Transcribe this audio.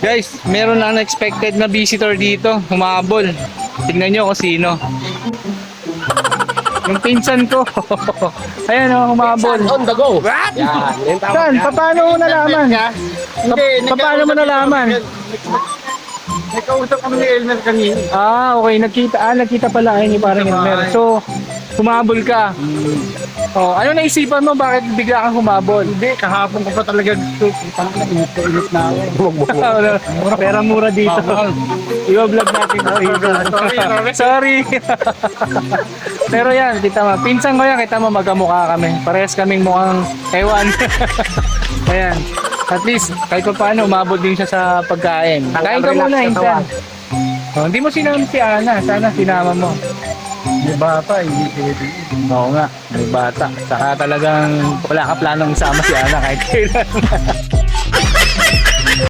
Guys, meron na unexpected na visitor dito. Humabol. Tignan nyo kung sino. Yung pinsan ko. Ayan o, humabol. On the go. Yan. Yan tawag Saan? niya. Paano mo nalaman? Hindi. Paano mo nalaman? Nagkausap kami ni Elmer kanina. Okay. Nagkita pala kayo ni parang Elmer. So, humabol ka. Oh, ano naisipan mo? Bakit bigla kang humabol? Hindi, kahapon ko pa talaga gusto. Init na ako. Pera mura dito. I-vlog natin. Sorry. Pero yan, kita mo. Pinsan ko yan, kita mo magkamukha kami. Parehas kaming mukhang ewan. Ayan. At least, kahit pa paano, umabot din siya sa pagkain. Kain ka muna, Insan. Hindi mo sinama si Ana. Sana sinama mo. May bata, hindi pwede. Oo nga, may bata. Saka talagang wala ka planong isama si Ana kahit kailan.